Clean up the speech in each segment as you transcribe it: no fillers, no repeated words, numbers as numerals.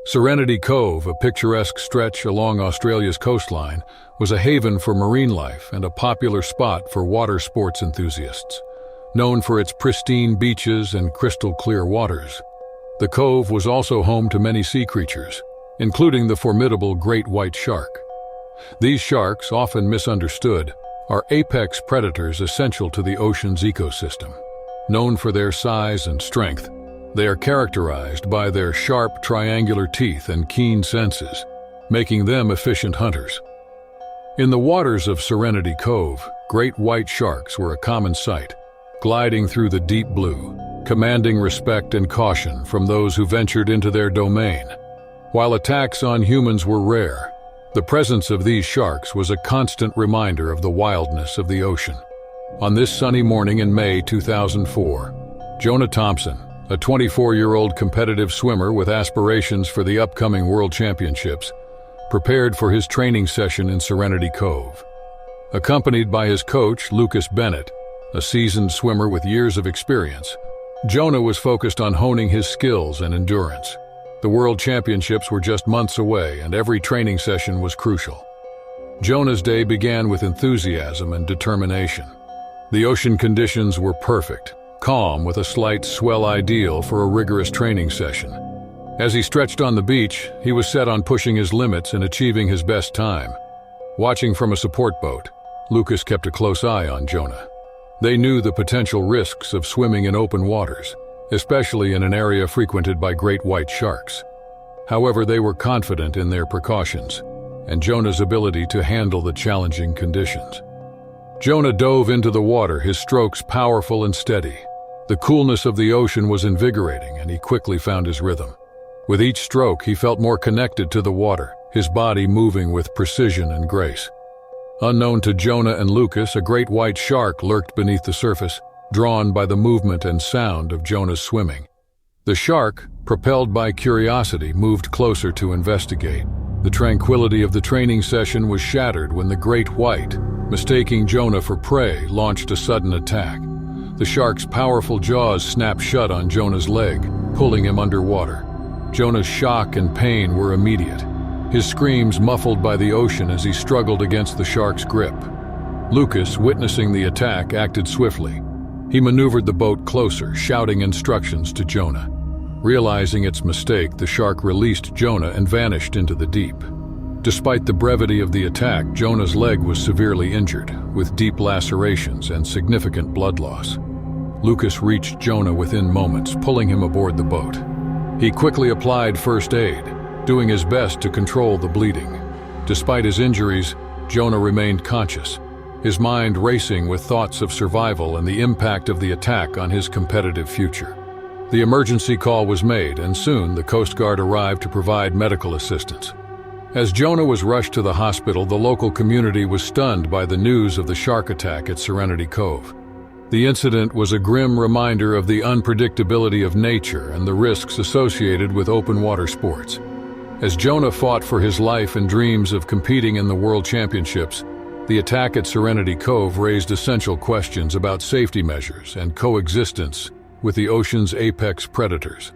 Serenity Cove, a picturesque stretch along Australia's coastline, was a haven for marine life and a popular spot for water sports enthusiasts. Known for its pristine beaches and crystal-clear waters, the cove was also home to many sea creatures, including the formidable great white shark. These sharks, often misunderstood, are apex predators essential to the ocean's ecosystem. Known for their size and strength, they are characterized by their sharp triangular teeth and keen senses, making them efficient hunters. In the waters of Serenity Cove, great white sharks were a common sight, gliding through the deep blue, commanding respect and caution from those who ventured into their domain. While attacks on humans were rare, the presence of these sharks was a constant reminder of the wildness of the ocean. On this sunny morning in May 2004, Jonah Thompson, a 24-year-old competitive swimmer with aspirations for the upcoming World Championships, prepared for his training session in Serenity Cove. Accompanied by his coach, Lucas Bennett, a seasoned swimmer with years of experience, Jonah was focused on honing his skills and endurance. The World Championships were just months away, and every training session was crucial. Jonah's day began with enthusiasm and determination. The ocean conditions were perfect, calm with a slight swell ideal for a rigorous training session. As he stretched on the beach, he was set on pushing his limits and achieving his best time. Watching from a support boat, Lucas kept a close eye on Jonah. They knew the potential risks of swimming in open waters, especially in an area frequented by great white sharks. However, they were confident in their precautions and Jonah's ability to handle the challenging conditions. Jonah dove into the water, his strokes powerful and steady. The coolness of the ocean was invigorating, and he quickly found his rhythm. With each stroke, he felt more connected to the water, his body moving with precision and grace. Unknown to Jonah and Lucas, a great white shark lurked beneath the surface, drawn by the movement and sound of Jonah's swimming. The shark, propelled by curiosity, moved closer to investigate. The tranquility of the training session was shattered when the great white, mistaking Jonah for prey, launched a sudden attack. The shark's powerful jaws snapped shut on Jonah's leg, pulling him underwater. Jonah's shock and pain were immediate, his screams muffled by the ocean as he struggled against the shark's grip. Lucas, witnessing the attack, acted swiftly. He maneuvered the boat closer, shouting instructions to Jonah. Realizing its mistake, the shark released Jonah and vanished into the deep. Despite the brevity of the attack, Jonah's leg was severely injured, with deep lacerations and significant blood loss. Lucas reached Jonah within moments, pulling him aboard the boat. He quickly applied first aid, doing his best to control the bleeding. Despite his injuries, Jonah remained conscious, his mind racing with thoughts of survival and the impact of the attack on his competitive future. The emergency call was made, and soon the Coast Guard arrived to provide medical assistance. As Jonah was rushed to the hospital, the local community was stunned by the news of the shark attack at Serenity Cove. The incident was a grim reminder of the unpredictability of nature and the risks associated with open water sports. As Jonah fought for his life and dreams of competing in the World Championships, the attack at Serenity Cove raised essential questions about safety measures and coexistence with the ocean's apex predators.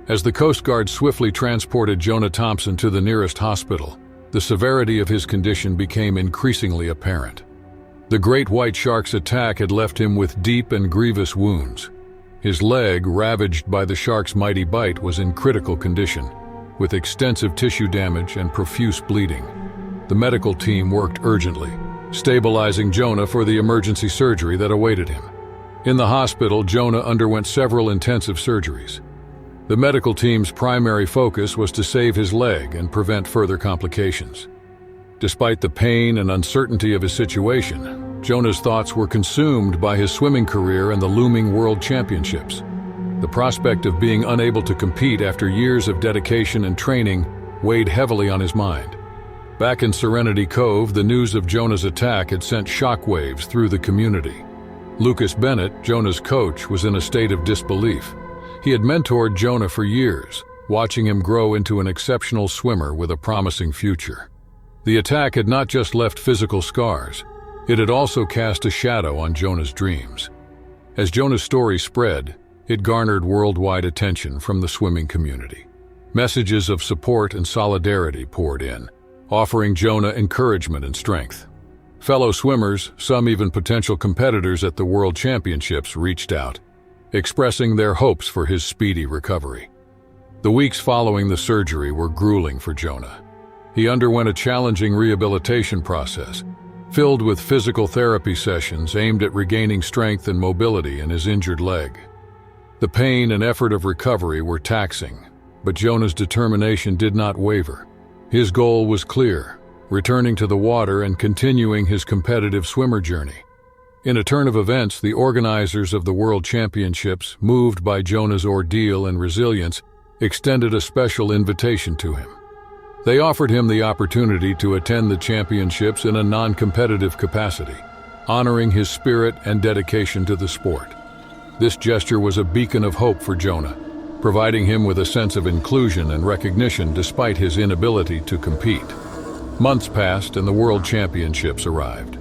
As the Coast Guard swiftly transported Jonah Thompson to the nearest hospital, the severity of his condition became increasingly apparent. The great white shark's attack had left him with deep and grievous wounds. His leg, ravaged by the shark's mighty bite, was in critical condition, with extensive tissue damage and profuse bleeding. The medical team worked urgently, stabilizing Jonah for the emergency surgery that awaited him. In the hospital, Jonah underwent several intensive surgeries. The medical team's primary focus was to save his leg and prevent further complications. Despite the pain and uncertainty of his situation, Jonah's thoughts were consumed by his swimming career and the looming World Championships. The prospect of being unable to compete after years of dedication and training weighed heavily on his mind. Back in Serenity Cove, the news of Jonah's attack had sent shockwaves through the community. Lucas Bennett, Jonah's coach, was in a state of disbelief. He had mentored Jonah for years, watching him grow into an exceptional swimmer with a promising future. The attack had not just left physical scars, it had also cast a shadow on Jonah's dreams. As Jonah's story spread, it garnered worldwide attention from the swimming community. Messages of support and solidarity poured in, offering Jonah encouragement and strength. Fellow swimmers, some even potential competitors at the World Championships, reached out, expressing their hopes for his speedy recovery. The weeks following the surgery were grueling for Jonah. He underwent a challenging rehabilitation process, filled with physical therapy sessions aimed at regaining strength and mobility in his injured leg. The pain and effort of recovery were taxing, but Jonah's determination did not waver. His goal was clear: returning to the water and continuing his competitive swimmer journey. In a turn of events, the organizers of the World Championships, moved by Jonah's ordeal and resilience, extended a special invitation to him. They offered him the opportunity to attend the championships in a non-competitive capacity, honoring his spirit and dedication to the sport. This gesture was a beacon of hope for Jonah, providing him with a sense of inclusion and recognition despite his inability to compete. Months passed and the World Championships arrived.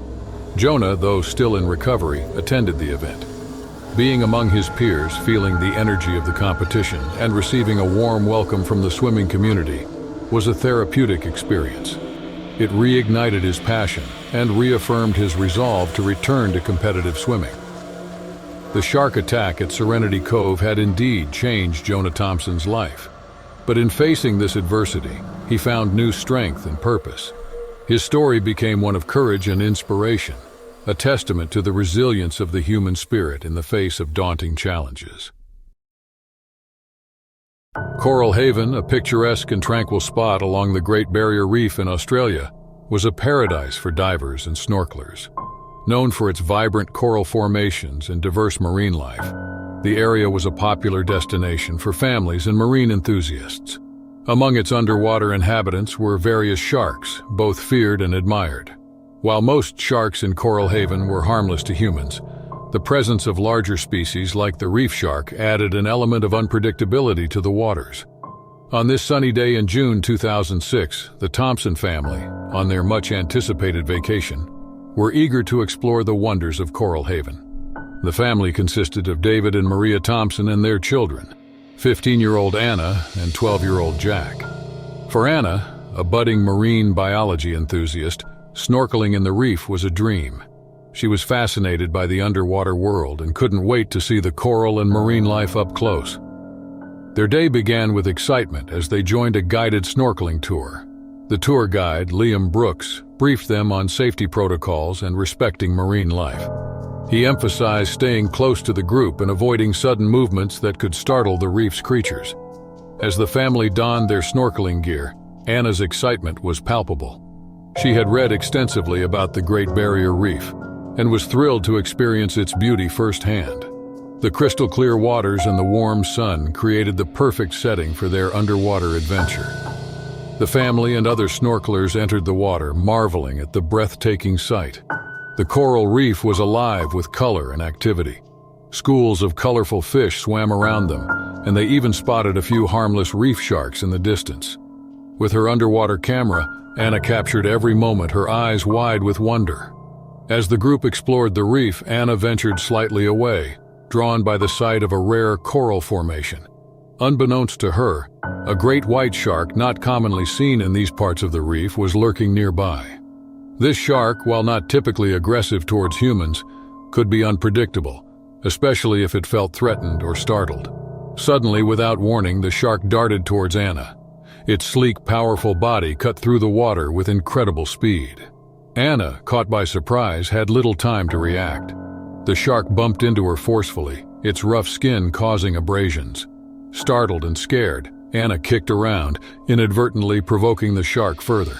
Jonah, though still in recovery, attended the event. Being among his peers, feeling the energy of the competition, and receiving a warm welcome from the swimming community was a therapeutic experience. It reignited his passion and reaffirmed his resolve to return to competitive swimming. The shark attack at Serenity Cove had indeed changed Jonah Thompson's life. But in facing this adversity, he found new strength and purpose. His story became one of courage and inspiration, a testament to the resilience of the human spirit in the face of daunting challenges. Coral Haven, a picturesque and tranquil spot along the Great Barrier Reef in Australia, was a paradise for divers and snorkelers. Known for its vibrant coral formations and diverse marine life, the area was a popular destination for families and marine enthusiasts. Among its underwater inhabitants were various sharks, both feared and admired. While most sharks in Coral Haven were harmless to humans, the presence of larger species like the reef shark added an element of unpredictability to the waters. On this sunny day in June 2006, the Thompson family, on their much-anticipated vacation, were eager to explore the wonders of Coral Haven. The family consisted of David and Maria Thompson and their children, 15-year-old Anna and 12-year-old Jack. For Anna, a budding marine biology enthusiast, snorkeling in the reef was a dream. She was fascinated by the underwater world and couldn't wait to see the coral and marine life up close. Their day began with excitement as they joined a guided snorkeling tour. The tour guide, Liam Brooks, briefed them on safety protocols and respecting marine life. He emphasized staying close to the group and avoiding sudden movements that could startle the reef's creatures. As the family donned their snorkeling gear, Anna's excitement was palpable. She had read extensively about the Great Barrier Reef and was thrilled to experience its beauty firsthand. The crystal-clear waters and the warm sun created the perfect setting for their underwater adventure. The family and other snorkelers entered the water, marveling at the breathtaking sight. The coral reef was alive with color and activity. Schools of colorful fish swam around them, and they even spotted a few harmless reef sharks in the distance. With her underwater camera, Anna captured every moment, her eyes wide with wonder. As the group explored the reef, Anna ventured slightly away, drawn by the sight of a rare coral formation. Unbeknownst to her, a great white shark not commonly seen in these parts of the reef was lurking nearby. This shark, while not typically aggressive towards humans, could be unpredictable, especially if it felt threatened or startled. Suddenly, without warning, the shark darted towards Anna. Its sleek, powerful body cut through the water with incredible speed. Anna, caught by surprise, had little time to react. The shark bumped into her forcefully, its rough skin causing abrasions. Startled and scared, Anna kicked around, inadvertently provoking the shark further.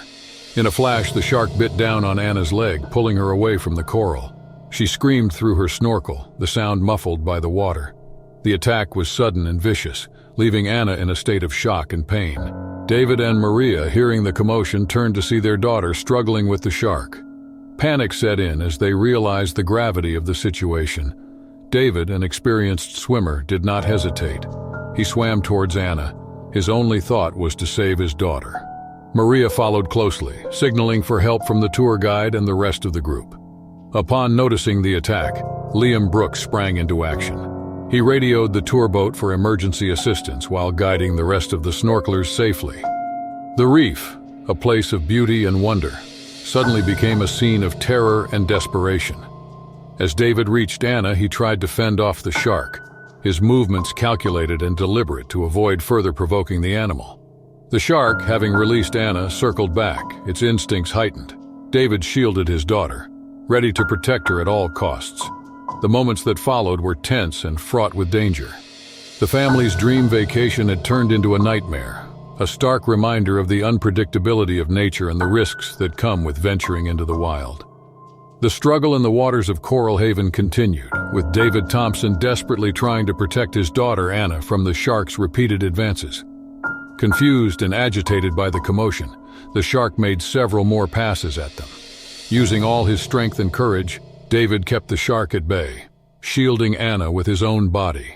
In a flash, the shark bit down on Anna's leg, pulling her away from the coral. She screamed through her snorkel, the sound muffled by the water. The attack was sudden and vicious, leaving Anna in a state of shock and pain. David and Maria, hearing the commotion, turned to see their daughter struggling with the shark. Panic set in as they realized the gravity of the situation. David, an experienced swimmer, did not hesitate. He swam towards Anna. His only thought was to save his daughter. Maria followed closely, signaling for help from the tour guide and the rest of the group. Upon noticing the attack, Liam Brooks sprang into action. He radioed the tour boat for emergency assistance while guiding the rest of the snorkelers safely. The reef, a place of beauty and wonder, suddenly became a scene of terror and desperation. As David reached Anna, he tried to fend off the shark, his movements calculated and deliberate to avoid further provoking the animal. The shark, having released Anna, circled back, its instincts heightened. David shielded his daughter, ready to protect her at all costs. The moments that followed were tense and fraught with danger. The family's dream vacation had turned into a nightmare, a stark reminder of the unpredictability of nature and the risks that come with venturing into the wild. The struggle in the waters of Coral Haven continued, with David Thompson desperately trying to protect his daughter Anna from the shark's repeated advances. Confused and agitated by the commotion, the shark made several more passes at them. Using all his strength and courage, David kept the shark at bay, shielding Anna with his own body.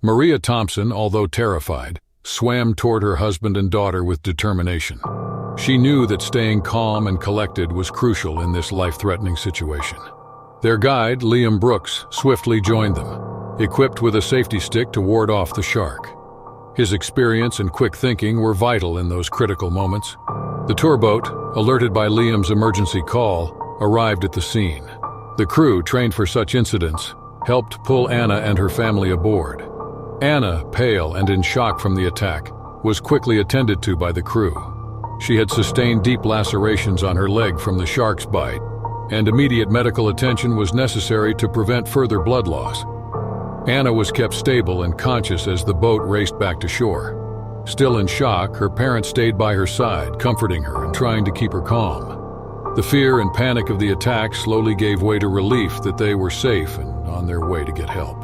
Maria Thompson, although terrified, swam toward her husband and daughter with determination. She knew that staying calm and collected was crucial in this life-threatening situation. Their guide, Liam Brooks, swiftly joined them, equipped with a safety stick to ward off the shark. His experience and quick thinking were vital in those critical moments. The tour boat, alerted by Liam's emergency call, arrived at the scene. The crew, trained for such incidents, helped pull Anna and her family aboard. Anna, pale and in shock from the attack, was quickly attended to by the crew. She had sustained deep lacerations on her leg from the shark's bite, and immediate medical attention was necessary to prevent further blood loss. Anna was kept stable and conscious as the boat raced back to shore. Still in shock, her parents stayed by her side, comforting her and trying to keep her calm. The fear and panic of the attack slowly gave way to relief that they were safe and on their way to get help.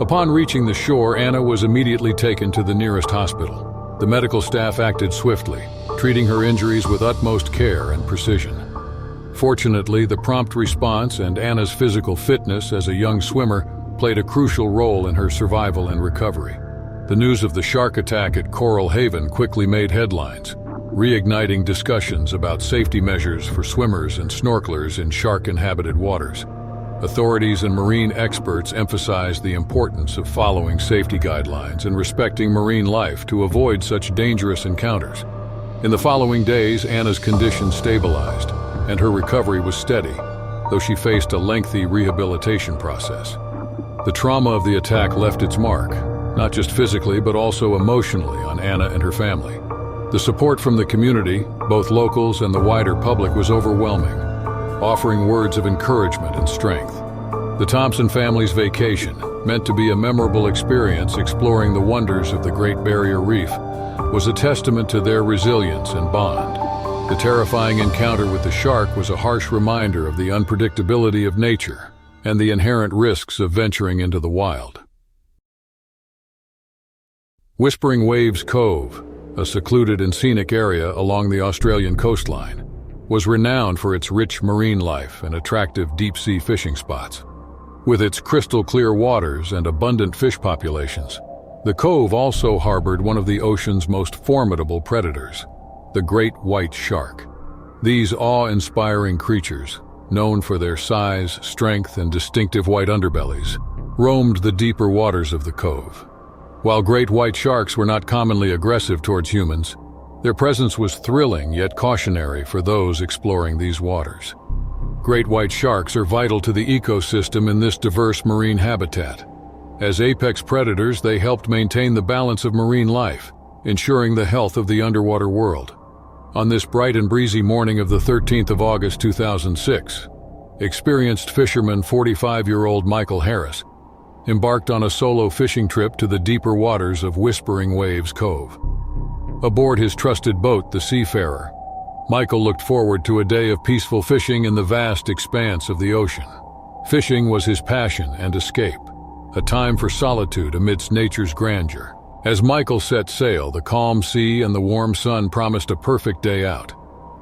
Upon reaching the shore, Anna was immediately taken to the nearest hospital. The medical staff acted swiftly, treating her injuries with utmost care and precision. Fortunately, the prompt response and Anna's physical fitness as a young swimmer played a crucial role in her survival and recovery. The news of the shark attack at Coral Haven quickly made headlines, reigniting discussions about safety measures for swimmers and snorkelers in shark-inhabited waters. Authorities and marine experts emphasized the importance of following safety guidelines and respecting marine life to avoid such dangerous encounters. In the following days, Anna's condition stabilized, and her recovery was steady, though she faced a lengthy rehabilitation process. The trauma of the attack left its mark, not just physically but also emotionally, on Anna and her family. The support from the community, both locals and the wider public, was overwhelming, offering words of encouragement and strength. The Thompson family's vacation, meant to be a memorable experience exploring the wonders of the Great Barrier Reef, was a testament to their resilience and bond. The terrifying encounter with the shark was a harsh reminder of the unpredictability of nature and the inherent risks of venturing into the wild. Whispering Waves Cove, a secluded and scenic area along the Australian coastline, was renowned for its rich marine life and attractive deep-sea fishing spots. With its crystal-clear waters and abundant fish populations, the cove also harbored one of the ocean's most formidable predators, the great white shark. These awe-inspiring creatures, known for their size, strength, and distinctive white underbellies, roamed the deeper waters of the cove. While great white sharks were not commonly aggressive towards humans, their presence was thrilling yet cautionary for those exploring these waters. Great white sharks are vital to the ecosystem in this diverse marine habitat. As apex predators, they helped maintain the balance of marine life, ensuring the health of the underwater world. On this bright and breezy morning of the 13th of August 2006, experienced fisherman 45-year-old Michael Harris embarked on a solo fishing trip to the deeper waters of Whispering Waves Cove. Aboard his trusted boat, the Seafarer, Michael looked forward to a day of peaceful fishing in the vast expanse of the ocean. Fishing was his passion and escape, a time for solitude amidst nature's grandeur. As Michael set sail, the calm sea and the warm sun promised a perfect day out.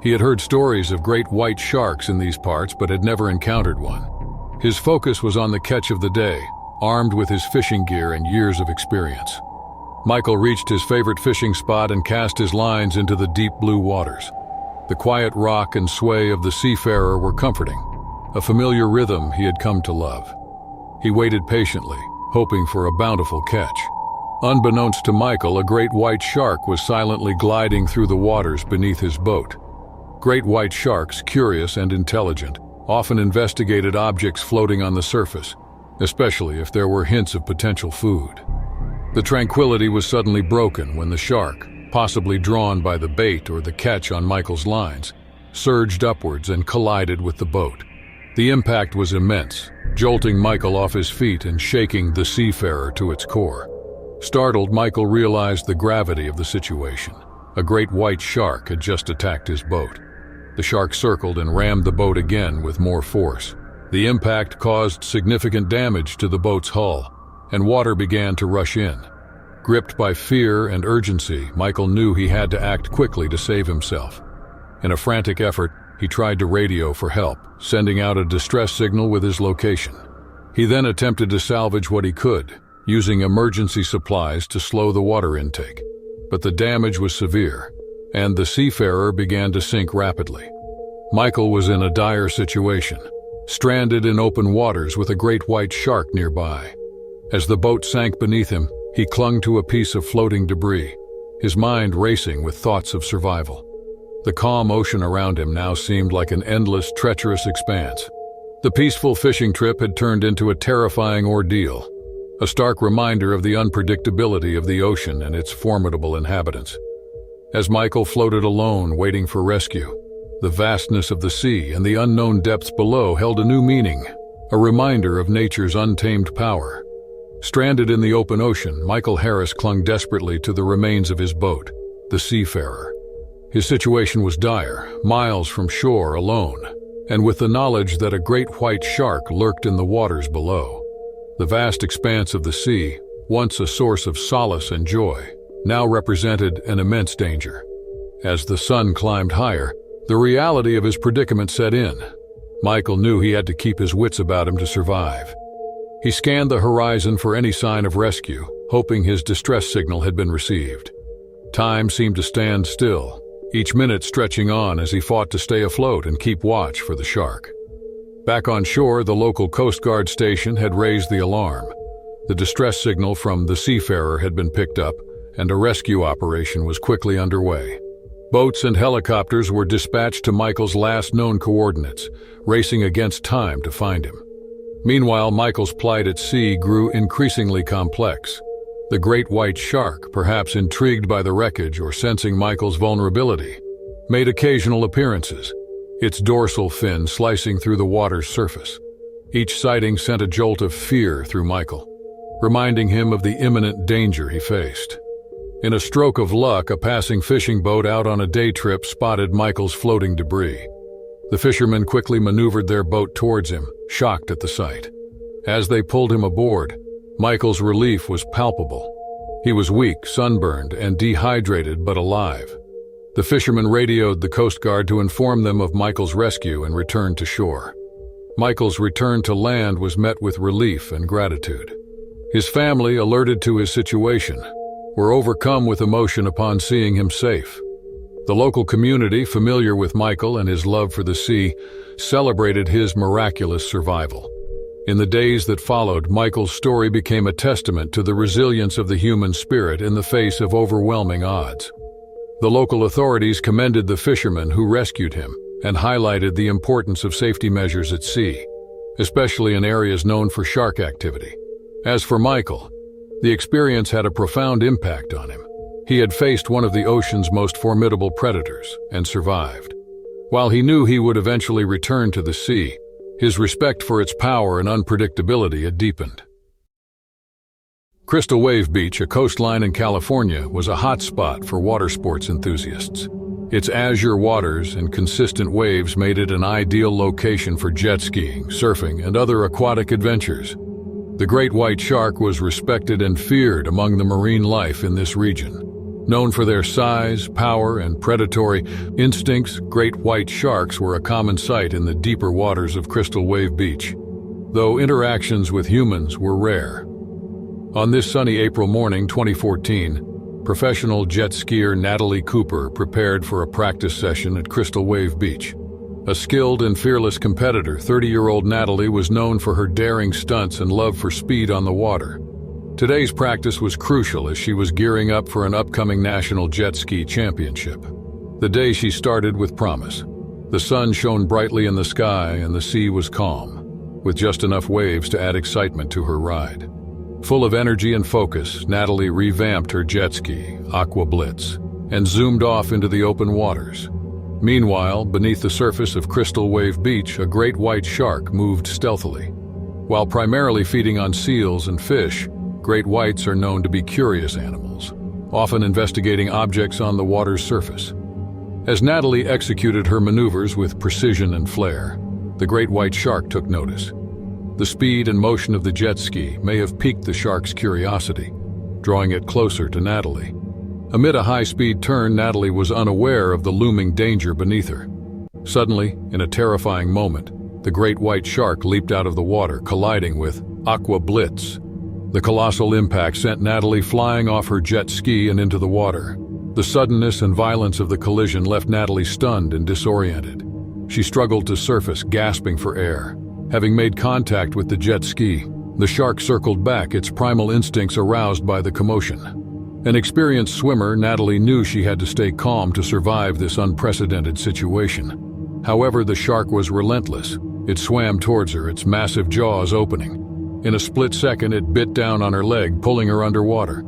He had heard stories of great white sharks in these parts but had never encountered one. His focus was on the catch of the day, armed with his fishing gear and years of experience. Michael reached his favorite fishing spot and cast his lines into the deep blue waters. The quiet rock and sway of the Seafarer were comforting, a familiar rhythm he had come to love. He waited patiently, hoping for a bountiful catch. Unbeknownst to Michael, a great white shark was silently gliding through the waters beneath his boat. Great white sharks, curious and intelligent, often investigated objects floating on the surface, especially if there were hints of potential food. The tranquility was suddenly broken when the shark, possibly drawn by the bait or the catch on Michael's lines, surged upwards and collided with the boat. The impact was immense, jolting Michael off his feet and shaking the seafarer to its core. Startled, Michael realized the gravity of the situation. A great white shark had just attacked his boat. The shark circled and rammed the boat again with more force. The impact caused significant damage to the boat's hull, and water began to rush in. Gripped by fear and urgency, Michael knew he had to act quickly to save himself. In a frantic effort, he tried to radio for help, sending out a distress signal with his location. He then attempted to salvage what he could, using emergency supplies to slow the water intake. But the damage was severe, and the seafarer began to sink rapidly. Michael was in a dire situation, stranded in open waters with a great white shark nearby. As the boat sank beneath him, he clung to a piece of floating debris, his mind racing with thoughts of survival. The calm ocean around him now seemed like an endless, treacherous expanse. The peaceful fishing trip had turned into a terrifying ordeal, a stark reminder of the unpredictability of the ocean and its formidable inhabitants. As Michael floated alone, waiting for rescue, the vastness of the sea and the unknown depths below held a new meaning, a reminder of nature's untamed power. Stranded in the open ocean, Michael Harris clung desperately to the remains of his boat, the Seafarer. His situation was dire, miles from shore, alone, and with the knowledge that a great white shark lurked in the waters below. The vast expanse of the sea, once a source of solace and joy, now represented an immense danger. As the sun climbed higher, the reality of his predicament set in. Michael knew he had to keep his wits about him to survive. He scanned the horizon for any sign of rescue, hoping his distress signal had been received. Time seemed to stand still, each minute stretching on as he fought to stay afloat and keep watch for the shark. Back on shore, the local Coast Guard station had raised the alarm. The distress signal from the Seafarer had been picked up, and a rescue operation was quickly underway. Boats and helicopters were dispatched to Michael's last known coordinates, racing against time to find him. Meanwhile, Michael's plight at sea grew increasingly complex. The great white shark, perhaps intrigued by the wreckage or sensing Michael's vulnerability, made occasional appearances, its dorsal fin slicing through the water's surface. Each sighting sent a jolt of fear through Michael, reminding him of the imminent danger he faced. In a stroke of luck, a passing fishing boat out on a day trip spotted Michael's floating debris. The fishermen quickly maneuvered their boat towards him, shocked at the sight. As they pulled him aboard, Michael's relief was palpable. He was weak, sunburned, and dehydrated but alive. The fishermen radioed the Coast Guard to inform them of Michael's rescue and returned to shore. Michael's return to land was met with relief and gratitude. His family, alerted to his situation, were overcome with emotion upon seeing him safe. The local community, familiar with Michael and his love for the sea, celebrated his miraculous survival. In the days that followed, Michael's story became a testament to the resilience of the human spirit in the face of overwhelming odds. The local authorities commended the fishermen who rescued him and highlighted the importance of safety measures at sea, especially in areas known for shark activity. As for Michael, the experience had a profound impact on him. He had faced one of the ocean's most formidable predators and survived. While he knew he would eventually return to the sea, his respect for its power and unpredictability had deepened. Crystal Wave Beach, a coastline in California, was a hot spot for water sports enthusiasts. Its azure waters and consistent waves made it an ideal location for jet skiing, surfing, and other aquatic adventures. The great white shark was respected and feared among the marine life in this region. Known for their size, power, and predatory instincts, great white sharks were a common sight in the deeper waters of Crystal Wave Beach, though interactions with humans were rare. On this sunny April morning 2014, professional jet skier Natalie Cooper prepared for a practice session at Crystal Wave Beach. A skilled and fearless competitor, 30-year-old Natalie was known for her daring stunts and love for speed on the water. Today's practice was crucial as she was gearing up for an upcoming national jet ski championship. The day she started with promise. The sun shone brightly in the sky and the sea was calm, with just enough waves to add excitement to her ride. Full of energy and focus, Natalie revamped her jet ski, Aqua Blitz, and zoomed off into the open waters. Meanwhile, beneath the surface of Crystal Wave Beach, a great white shark moved stealthily. While primarily feeding on seals and fish, great whites are known to be curious animals, often investigating objects on the water's surface. As Natalie executed her maneuvers with precision and flair, the great white shark took notice. The speed and motion of the jet ski may have piqued the shark's curiosity, drawing it closer to Natalie. Amid a high-speed turn, Natalie was unaware of the looming danger beneath her. Suddenly, in a terrifying moment, the great white shark leaped out of the water, colliding with Aqua Blitz. The colossal impact sent Natalie flying off her jet ski and into the water. The suddenness and violence of the collision left Natalie stunned and disoriented. She struggled to surface, gasping for air. Having made contact with the jet ski, the shark circled back, its primal instincts aroused by the commotion. An experienced swimmer, Natalie knew she had to stay calm to survive this unprecedented situation. However, the shark was relentless. It swam towards her, its massive jaws opening. In a split second, it bit down on her leg, pulling her underwater.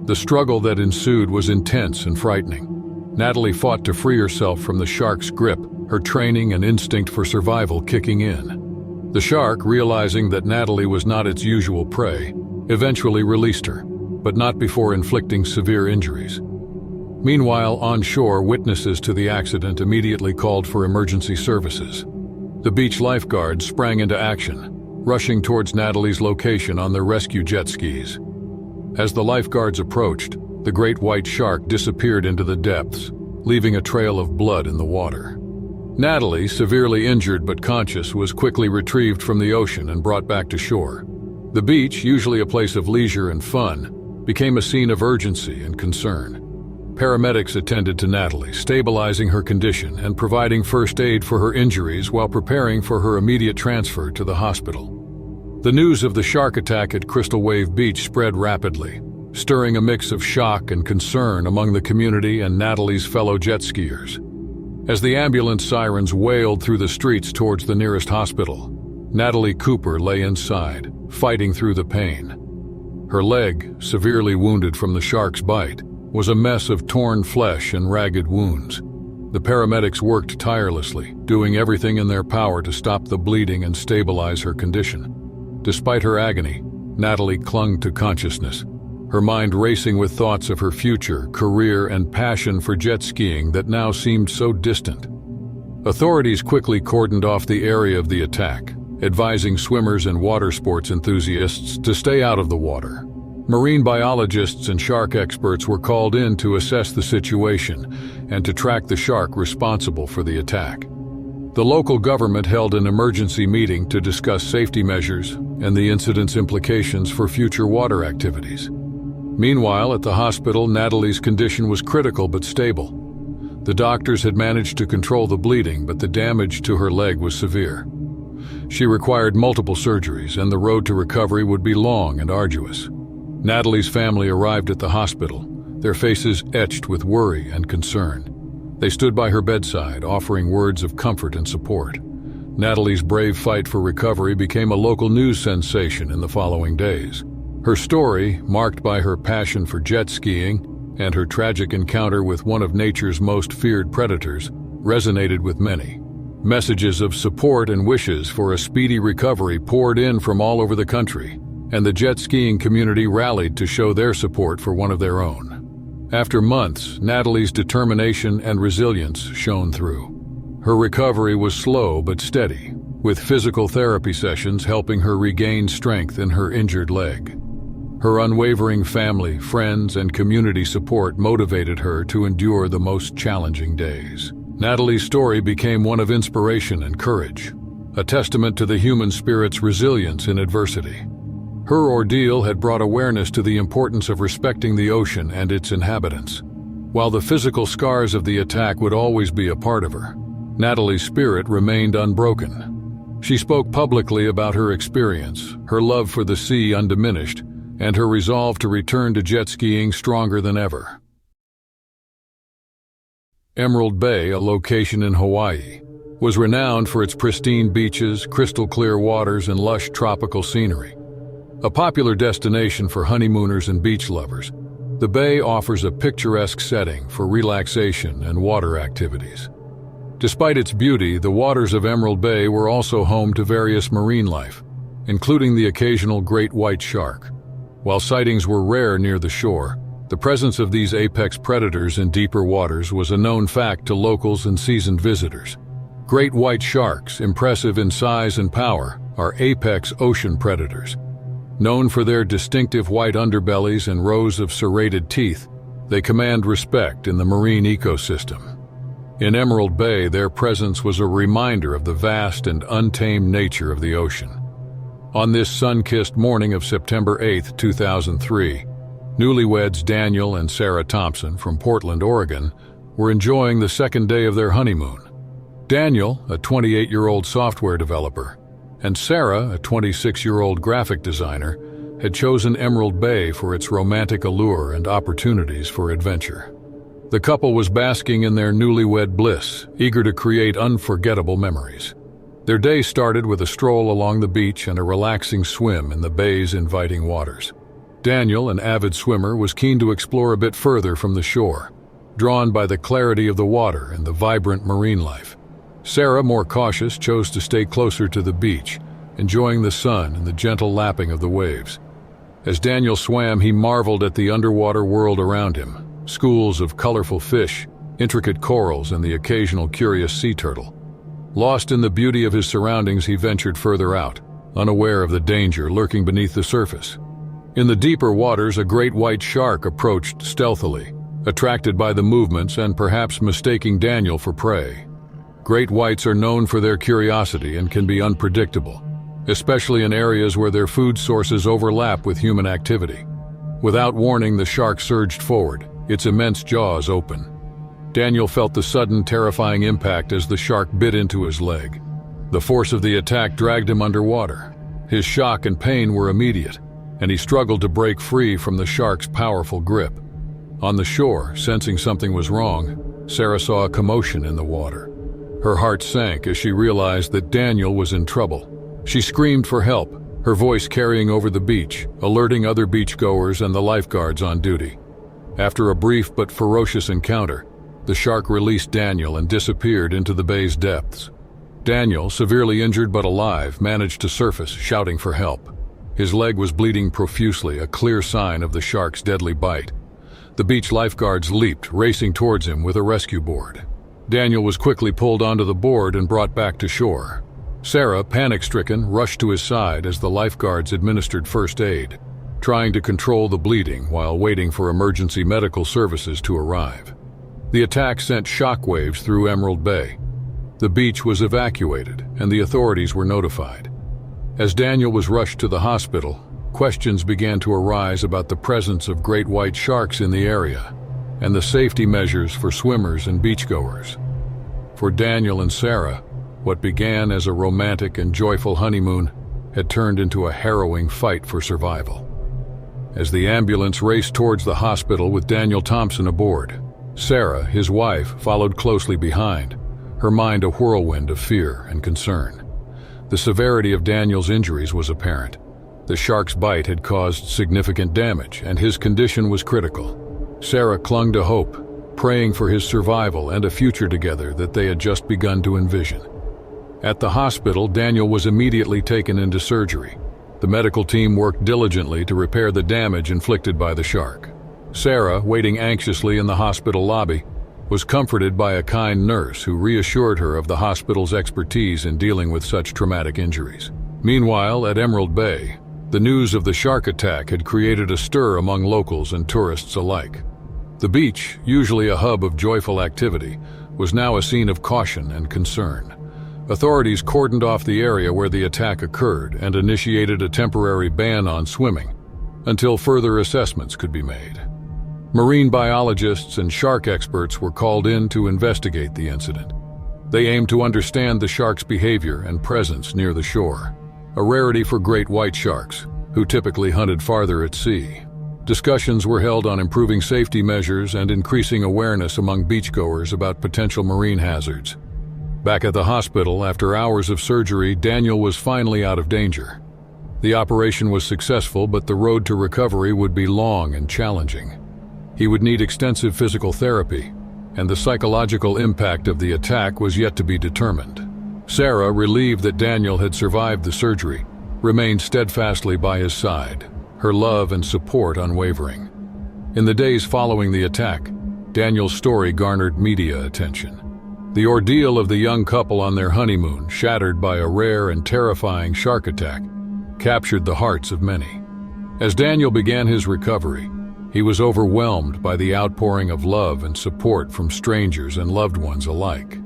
The struggle that ensued was intense and frightening. Natalie fought to free herself from the shark's grip, her training and instinct for survival kicking in. The shark, realizing that Natalie was not its usual prey, eventually released her, but not before inflicting severe injuries. Meanwhile, on shore, witnesses to the accident immediately called for emergency services. The beach lifeguards sprang into action, rushing towards Natalie's location on their rescue jet skis. As the lifeguards approached, the great white shark disappeared into the depths, leaving a trail of blood in the water. Natalie, severely injured but conscious, was quickly retrieved from the ocean and brought back to shore. The beach, usually a place of leisure and fun, became a scene of urgency and concern. Paramedics attended to Natalie, stabilizing her condition and providing first aid for her injuries while preparing for her immediate transfer to the hospital. The news of the shark attack at Crystal Wave Beach spread rapidly, stirring a mix of shock and concern among the community and Natalie's fellow jet skiers. As the ambulance sirens wailed through the streets towards the nearest hospital, Natalie Cooper lay inside, fighting through the pain. Her leg, severely wounded from the shark's bite, was a mess of torn flesh and ragged wounds. The paramedics worked tirelessly, doing everything in their power to stop the bleeding and stabilize her condition. Despite her agony, Natalie clung to consciousness, her mind racing with thoughts of her future, career, and passion for jet skiing that now seemed so distant. Authorities quickly cordoned off the area of the attack, advising swimmers and water sports enthusiasts to stay out of the water. Marine biologists and shark experts were called in to assess the situation and to track the shark responsible for the attack. The local government held an emergency meeting to discuss safety measures and the incident's implications for future water activities. Meanwhile, at the hospital, Natalie's condition was critical but stable. The doctors had managed to control the bleeding, but the damage to her leg was severe. She required multiple surgeries, and the road to recovery would be long and arduous. Natalie's family arrived at the hospital, their faces etched with worry and concern. They stood by her bedside, offering words of comfort and support. Natalie's brave fight for recovery became a local news sensation in the following days. Her story, marked by her passion for jet skiing and her tragic encounter with one of nature's most feared predators, resonated with many. Messages of support and wishes for a speedy recovery poured in from all over the country, and the jet skiing community rallied to show their support for one of their own. After months, Natalie's determination and resilience shone through. Her recovery was slow but steady, with physical therapy sessions helping her regain strength in her injured leg. Her unwavering family, friends, and community support motivated her to endure the most challenging days. Natalie's story became one of inspiration and courage, a testament to the human spirit's resilience in adversity. Her ordeal had brought awareness to the importance of respecting the ocean and its inhabitants. While the physical scars of the attack would always be a part of her, Natalie's spirit remained unbroken. She spoke publicly about her experience, her love for the sea undiminished, and her resolve to return to jet skiing stronger than ever. Emerald Bay, a location in Hawaii, was renowned for its pristine beaches, crystal-clear waters, and lush tropical scenery. A popular destination for honeymooners and beach lovers, the bay offers a picturesque setting for relaxation and water activities. Despite its beauty, the waters of Emerald Bay were also home to various marine life, including the occasional great white shark. While sightings were rare near the shore, the presence of these apex predators in deeper waters was a known fact to locals and seasoned visitors. Great white sharks, impressive in size and power, are apex ocean predators. Known for their distinctive white underbellies and rows of serrated teeth, they command respect in the marine ecosystem. In Emerald Bay, their presence was a reminder of the vast and untamed nature of the ocean. On this sun-kissed morning of September 8, 2003, newlyweds Daniel and Sarah Thompson from Portland, Oregon, were enjoying the second day of their honeymoon. Daniel, a 28-year-old software developer, and Sarah, a 26-year-old graphic designer, had chosen Emerald Bay for its romantic allure and opportunities for adventure. The couple was basking in their newlywed bliss, eager to create unforgettable memories. Their day started with a stroll along the beach and a relaxing swim in the bay's inviting waters. Daniel, an avid swimmer, was keen to explore a bit further from the shore, drawn by the clarity of the water and the vibrant marine life. Sarah, more cautious, chose to stay closer to the beach, enjoying the sun and the gentle lapping of the waves. As Daniel swam, he marveled at the underwater world around him. Schools of colorful fish, intricate corals, and the occasional curious sea turtle. Lost in the beauty of his surroundings, he ventured further out, unaware of the danger lurking beneath the surface. In the deeper waters, a great white shark approached stealthily, attracted by the movements and perhaps mistaking Daniel for prey. Great whites are known for their curiosity and can be unpredictable, especially in areas where their food sources overlap with human activity. Without warning, the shark surged forward, its immense jaws open. Daniel felt the sudden, terrifying impact as the shark bit into his leg. The force of the attack dragged him underwater. His shock and pain were immediate, and he struggled to break free from the shark's powerful grip. On the shore, sensing something was wrong, Sarah saw a commotion in the water. Her heart sank as she realized that Daniel was in trouble. She screamed for help, her voice carrying over the beach, alerting other beachgoers and the lifeguards on duty. After a brief but ferocious encounter, the shark released Daniel and disappeared into the bay's depths. Daniel, severely injured but alive, managed to surface, shouting for help. His leg was bleeding profusely, a clear sign of the shark's deadly bite. The beach lifeguards leaped, racing towards him with a rescue board. Daniel was quickly pulled onto the board and brought back to shore. Sarah, panic-stricken, rushed to his side as the lifeguards administered first aid, trying to control the bleeding while waiting for emergency medical services to arrive. The attack sent shockwaves through Emerald Bay. The beach was evacuated, and the authorities were notified. As Daniel was rushed to the hospital, questions began to arise about the presence of great white sharks in the area and the safety measures for swimmers and beachgoers. For Daniel and Sarah, what began as a romantic and joyful honeymoon had turned into a harrowing fight for survival. As the ambulance raced towards the hospital with Daniel Thompson aboard, Sarah, his wife, followed closely behind, her mind a whirlwind of fear and concern. The severity of Daniel's injuries was apparent. The shark's bite had caused significant damage, and his condition was critical. Sarah clung to hope, praying for his survival and a future together that they had just begun to envision. At the hospital, Daniel was immediately taken into surgery. The medical team worked diligently to repair the damage inflicted by the shark. Sarah, waiting anxiously in the hospital lobby, was comforted by a kind nurse who reassured her of the hospital's expertise in dealing with such traumatic injuries. Meanwhile, at Emerald Bay, the news of the shark attack had created a stir among locals and tourists alike. The beach, usually a hub of joyful activity, was now a scene of caution and concern. Authorities cordoned off the area where the attack occurred and initiated a temporary ban on swimming until further assessments could be made. Marine biologists and shark experts were called in to investigate the incident. They aimed to understand the shark's behavior and presence near the shore, a rarity for great white sharks, who typically hunted farther at sea. Discussions were held on improving safety measures and increasing awareness among beachgoers about potential marine hazards. Back at the hospital, after hours of surgery, Daniel was finally out of danger. The operation was successful, but the road to recovery would be long and challenging. He would need extensive physical therapy, and the psychological impact of the attack was yet to be determined. Sarah, relieved that Daniel had survived the surgery, remained steadfastly by his side, her love and support unwavering. In the days following the attack, Daniel's story garnered media attention. The ordeal of the young couple on their honeymoon, shattered by a rare and terrifying shark attack, captured the hearts of many. As Daniel began his recovery, he was overwhelmed by the outpouring of love and support from strangers and loved ones alike.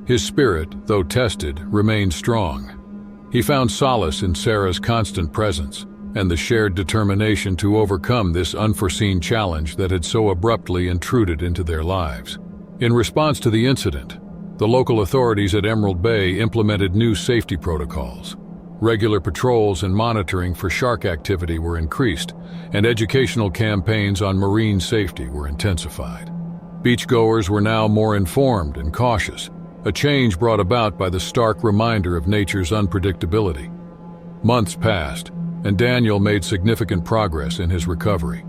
His spirit, though tested, remained strong. He found solace in Sarah's constant presence and the shared determination to overcome this unforeseen challenge that had so abruptly intruded into their lives. In response to the incident, the local authorities at Emerald Bay implemented new safety protocols. Regular patrols and monitoring for shark activity were increased, and educational campaigns on marine safety were intensified. Beachgoers were now more informed and cautious, a change brought about by the stark reminder of nature's unpredictability. Months passed, and Daniel made significant progress in his recovery.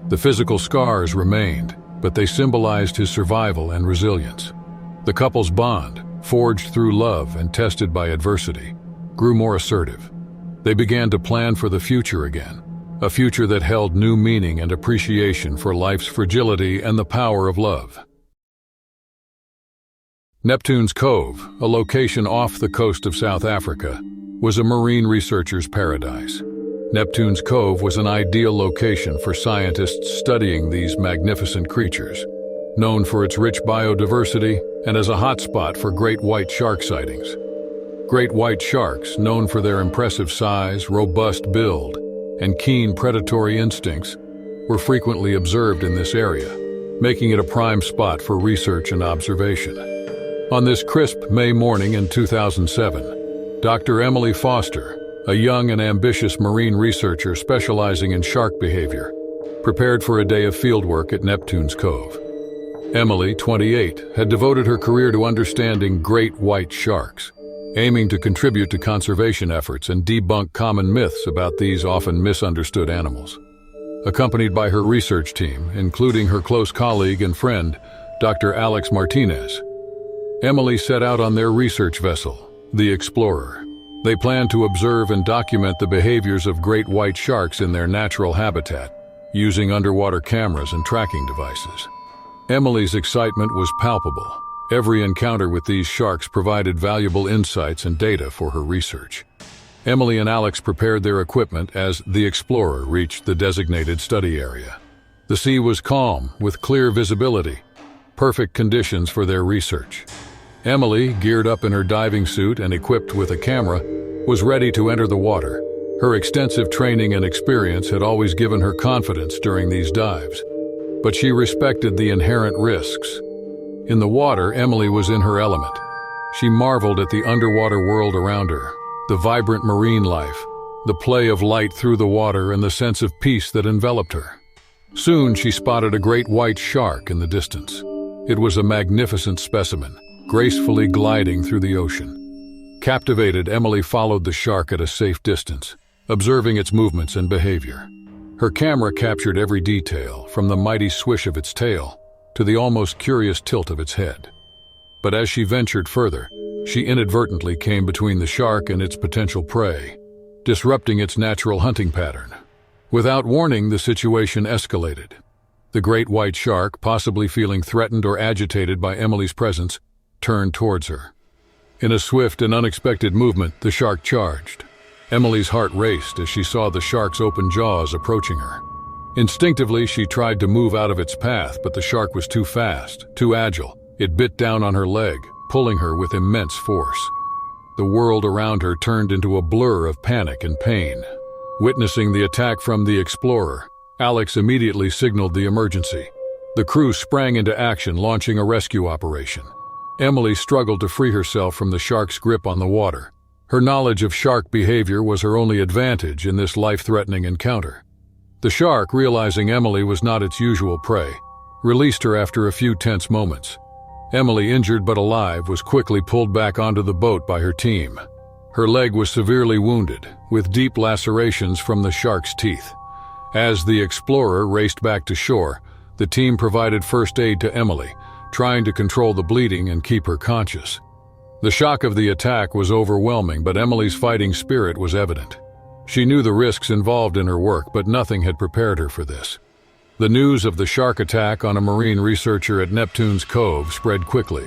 The physical scars remained, but they symbolized his survival and resilience. The couple's bond, forged through love and tested by adversity, grew more assertive. They began to plan for the future again, a future that held new meaning and appreciation for life's fragility and the power of love. Neptune's Cove, a location off the coast of South Africa, was a marine researcher's paradise. Neptune's Cove was an ideal location for scientists studying these magnificent creatures, known for its rich biodiversity and as a hotspot for great white shark sightings. Great white sharks, known for their impressive size, robust build, and keen predatory instincts, were frequently observed in this area, making it a prime spot for research and observation. On this crisp May morning in 2007, Dr. Emily Foster, a young and ambitious marine researcher specializing in shark behavior, prepared for a day of fieldwork at Neptune's Cove. Emily, 28, had devoted her career to understanding great white sharks, aiming to contribute to conservation efforts and debunk common myths about these often misunderstood animals. Accompanied by her research team, including her close colleague and friend, Dr. Alex Martinez, Emily set out on their research vessel, the Explorer. They planned to observe and document the behaviors of great white sharks in their natural habitat, using underwater cameras and tracking devices. Emily's excitement was palpable. Every encounter with these sharks provided valuable insights and data for her research. Emily and Alex prepared their equipment as the Explorer reached the designated study area. The sea was calm, with clear visibility, perfect conditions for their research. Emily, geared up in her diving suit and equipped with a camera, was ready to enter the water. Her extensive training and experience had always given her confidence during these dives, but she respected the inherent risks. In the water, Emily was in her element. She marveled at the underwater world around her, the vibrant marine life, the play of light through the water, and the sense of peace that enveloped her. Soon she spotted a great white shark in the distance. It was a magnificent specimen, gracefully gliding through the ocean. Captivated, Emily followed the shark at a safe distance, observing its movements and behavior. Her camera captured every detail, from the mighty swish of its tail to the almost curious tilt of its head. But as she ventured further, she inadvertently came between the shark and its potential prey, disrupting its natural hunting pattern. Without warning, the situation escalated. The great white shark, possibly feeling threatened or agitated by Emily's presence, turned towards her. In a swift and unexpected movement, the shark charged. Emily's heart raced as she saw the shark's open jaws approaching her. Instinctively, she tried to move out of its path, but the shark was too fast, too agile. It bit down on her leg, pulling her with immense force. The world around her turned into a blur of panic and pain. Witnessing the attack from the Explorer, Alex immediately signaled the emergency. The crew sprang into action, launching a rescue operation. Emily struggled to free herself from the shark's grip on the water. Her knowledge of shark behavior was her only advantage in this life-threatening encounter. The shark, realizing Emily was not its usual prey, released her after a few tense moments. Emily, injured but alive, was quickly pulled back onto the boat by her team. Her leg was severely wounded, with deep lacerations from the shark's teeth. As the explorer raced back to shore, the team provided first aid to Emily, trying to control the bleeding and keep her conscious. The shock of the attack was overwhelming, but Emily's fighting spirit was evident. She knew the risks involved in her work, but nothing had prepared her for this. The news of the shark attack on a marine researcher at Neptune's Cove spread quickly.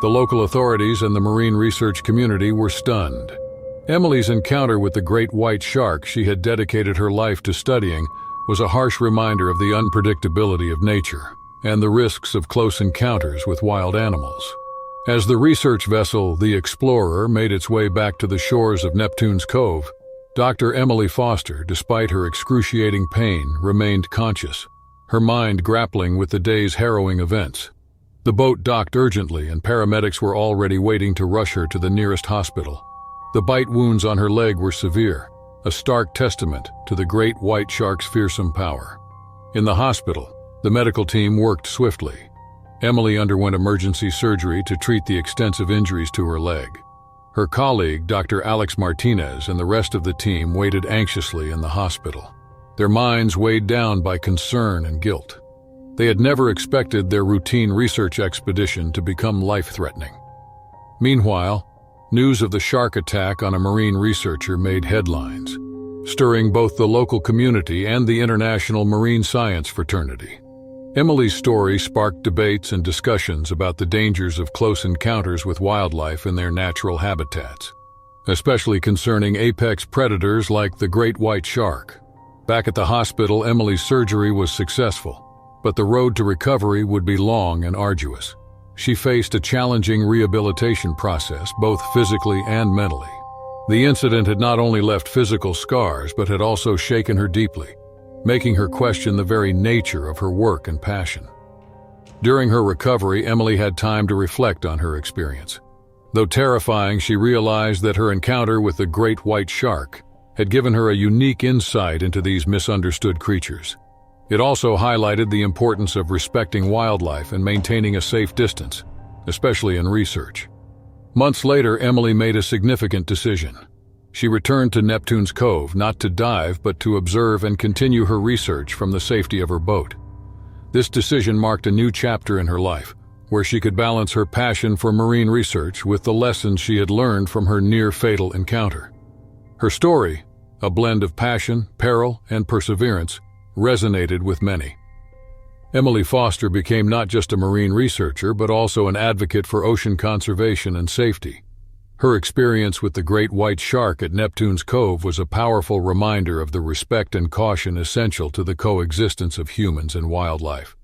The local authorities and the marine research community were stunned. Emily's encounter with the great white shark she had dedicated her life to studying was a harsh reminder of the unpredictability of nature and the risks of close encounters with wild animals. As the research vessel, the Explorer, made its way back to the shores of Neptune's Cove, Dr. Emily Foster, despite her excruciating pain, remained conscious, her mind grappling with the day's harrowing events. The boat docked urgently, and paramedics were already waiting to rush her to the nearest hospital. The bite wounds on her leg were severe, a stark testament to the great white shark's fearsome power. In the hospital, the medical team worked swiftly. Emily underwent emergency surgery to treat the extensive injuries to her leg. Her colleague, Dr. Alex Martinez, and the rest of the team waited anxiously in the hospital, their minds weighed down by concern and guilt. They had never expected their routine research expedition to become life-threatening. Meanwhile, news of the shark attack on a marine researcher made headlines, stirring both the local community and the international marine science fraternity. Emily's story sparked debates and discussions about the dangers of close encounters with wildlife in their natural habitats, especially concerning apex predators like the great white shark. Back at the hospital, Emily's surgery was successful, but the road to recovery would be long and arduous. She faced a challenging rehabilitation process, both physically and mentally. The incident had not only left physical scars, but had also shaken her deeply, making her question the very nature of her work and passion. During her recovery, Emily had time to reflect on her experience. Though terrifying, she realized that her encounter with the great white shark had given her a unique insight into these misunderstood creatures. It also highlighted the importance of respecting wildlife and maintaining a safe distance, especially in research. Months later, Emily made a significant decision. She returned to Neptune's Cove, not to dive, but to observe and continue her research from the safety of her boat. This decision marked a new chapter in her life, where she could balance her passion for marine research with the lessons she had learned from her near-fatal encounter. Her story, a blend of passion, peril, and perseverance, resonated with many. Emily Foster became not just a marine researcher, but also an advocate for ocean conservation and safety. Her experience with the great white shark at Neptune's Cove was a powerful reminder of the respect and caution essential to the coexistence of humans and wildlife.